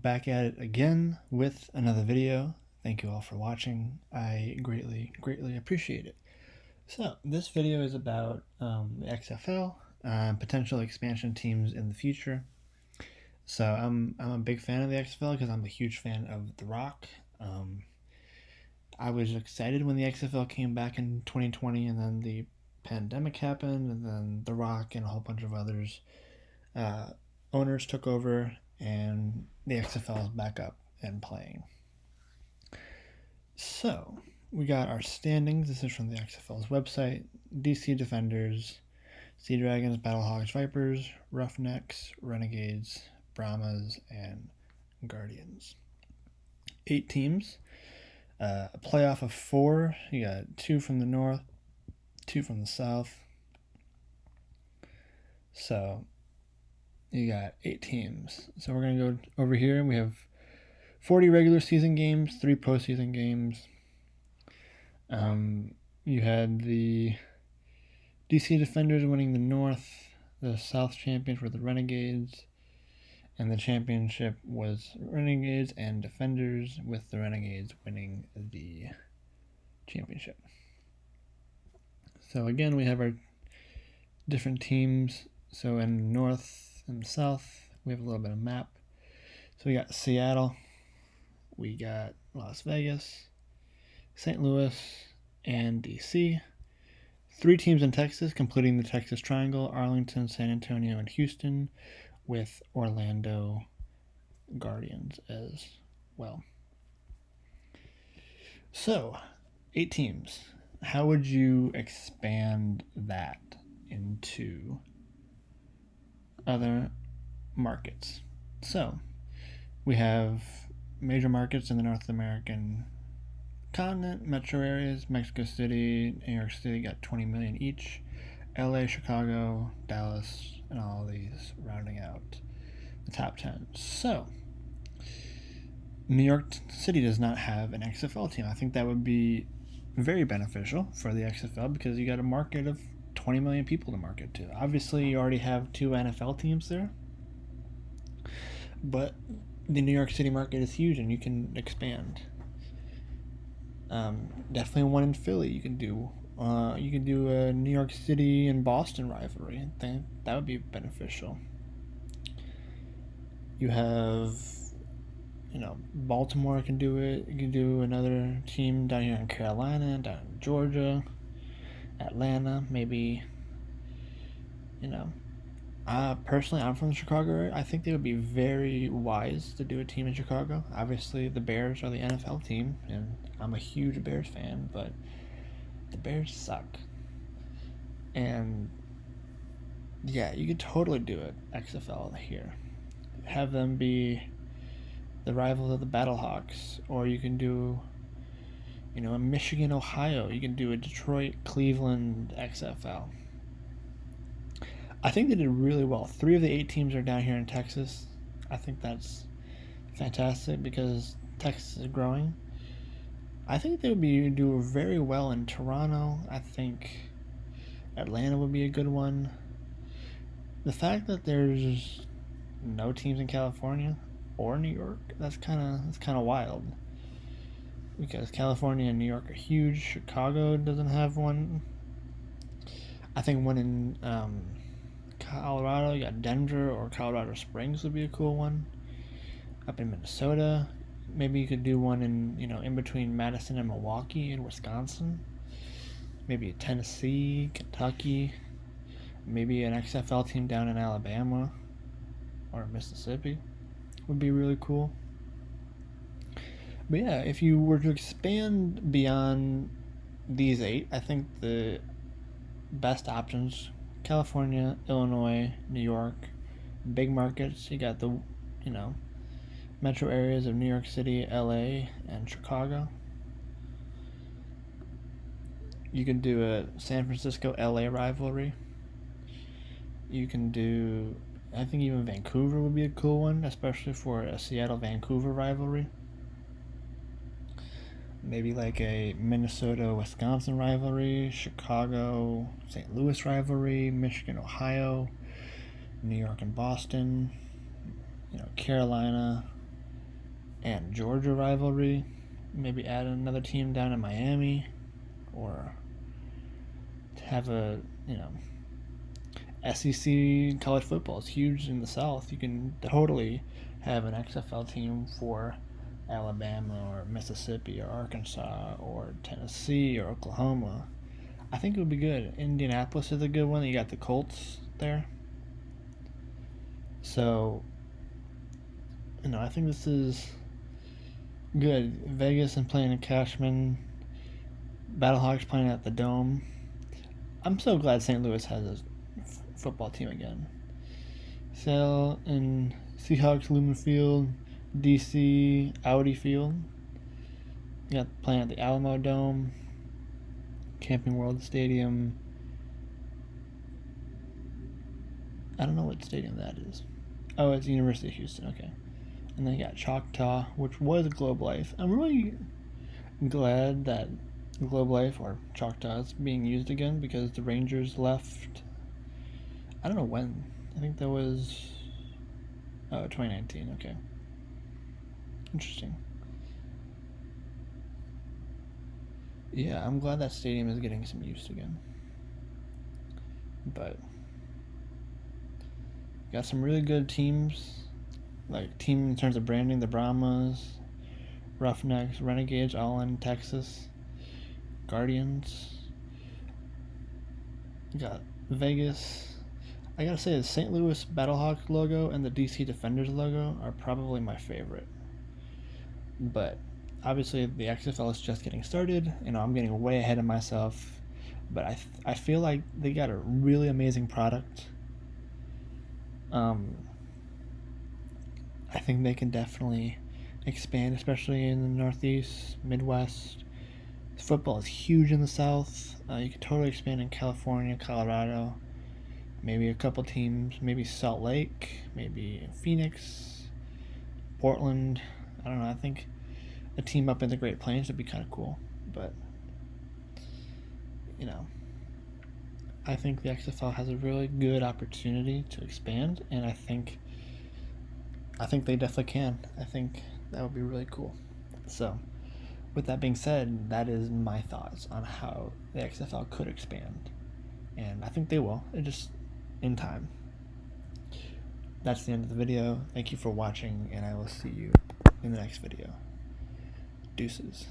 back at it again with another video. Thank you all for watching. I greatly appreciate it. So this video is about the XFL, potential expansion teams in the future. So I'm a big fan of the XFL because I'm a huge fan of The Rock. I was excited when the XFL came back in 2020, and then the pandemic happened, and then The Rock and a whole bunch of others owners took over, and the XFL is back up and playing. So we got our standings. This is from the XFL's website. DC Defenders, Sea Dragons, Battlehawks, Vipers, Roughnecks, Renegades, Brahmas, and Guardians. 8 teams. A playoff of 4. You got 2 from the north, 2 from the south. So you got 8 teams. So we're going to go over here, and we have 40 regular season games, 3 postseason games. You had the DC Defenders winning the North. The South champions were the Renegades. And the championship was Renegades and Defenders, with the Renegades winning the championship. So again, we have our different teams. So in the North and the South, we have a little bit of map. So we got Seattle, we got Las Vegas, St. Louis, and DC. 3 teams in Texas, completing the Texas Triangle: Arlington, San Antonio, and Houston, with Orlando Guardians as well. So, 8 teams. How would you expand that into other markets? So, we have major markets in the North American continent, metro areas. Mexico City, New York City got 20 million each. LA, Chicago, Dallas, and all of these rounding out the top 10. So, New York City does not have an XFL team. I think that would be very beneficial for the XFL because you got a market of 20 million people to market to. Obviously, you already have 2 NFL teams there, but the New York City market is huge, and you can expand. Definitely one in Philly. You can do a New York City and Boston rivalry. I think that would be beneficial. You have, Baltimore can do it. You can do another team down here in Carolina, down in Georgia, Atlanta, maybe. Personally, I'm from the Chicago area. I think they would be very wise to do a team in Chicago. Obviously, the Bears are the NFL team, and I'm a huge Bears fan, but the Bears suck. And yeah, you could totally do it, XFL here. Have them be the rivals of the Battlehawks, or you can do, a Michigan, Ohio. You can do a Detroit, Cleveland XFL. I think they did really well. 3 of the 8 teams are down here in Texas. I think that's fantastic because Texas is growing. I think they would do very well in Toronto. I think Atlanta would be a good one. The fact that there's no teams in California or New York, that's kind of wild. Because California and New York are huge. Chicago doesn't have one. I think one in Colorado, you got Denver or Colorado Springs would be a cool one. Up in Minnesota, maybe you could do one in between Madison and Milwaukee in Wisconsin. Maybe Tennessee, Kentucky, maybe an XFL team down in Alabama or Mississippi would be really cool. But yeah, if you were to expand beyond these 8, I think the best options: California, Illinois, New York, big markets. You got the, metro areas of New York City, LA, and Chicago. You can do a San Francisco, LA rivalry. You can do, I think even Vancouver would be a cool one, especially for a Seattle-Vancouver rivalry. Maybe like a Minnesota-Wisconsin rivalry, Chicago-St. Louis rivalry, Michigan-Ohio, New York and Boston, Carolina, and Georgia rivalry. Maybe add another team down in Miami, or to have a SEC college football is huge in the South. You can totally have an XFL team for Alabama or Mississippi or Arkansas or Tennessee or Oklahoma. I think it would be good. Indianapolis is a good one. You got the Colts there. So, I think this is good. Vegas and playing at Cashman. Battlehawks playing at the Dome. I'm so glad St. Louis has a football team again. Sale in Seahawks Lumen Field, DC Audi Field. You got playing at the Alamo Dome, Camping World Stadium. I don't know what stadium that is. Oh, it's University of Houston. Okay. And then you got Choctaw, which was Globe Life. I'm really glad that Globe Life or Choctaw is being used again because the Rangers left. I don't know when. I think that was 2019. Okay. Interesting. Yeah, I'm glad that stadium is getting some use again. But got some really good teams, like team in terms of branding, the Brahmas, Roughnecks, Renegades, all in Texas, Guardians. You got Vegas. I gotta say, the St. Louis Battlehawks logo and the DC Defenders logo are probably my favorite. But obviously, the XFL is just getting started. I'm getting way ahead of myself. But I feel like they got a really amazing product. I think they can definitely expand, especially in the Northeast, Midwest. Football is huge in the South. You could totally expand in California, Colorado. Maybe a couple teams, maybe Salt Lake, maybe Phoenix, Portland. I don't know. I think a team up in the Great Plains would be kind of cool. But, I think the XFL has a really good opportunity to expand, and I think they definitely can. I think that would be really cool. So, with that being said, that is my thoughts on how the XFL could expand. And I think they will. It just in time. That's the end of the video. Thank you for watching, and I will see you in the next video. Deuces.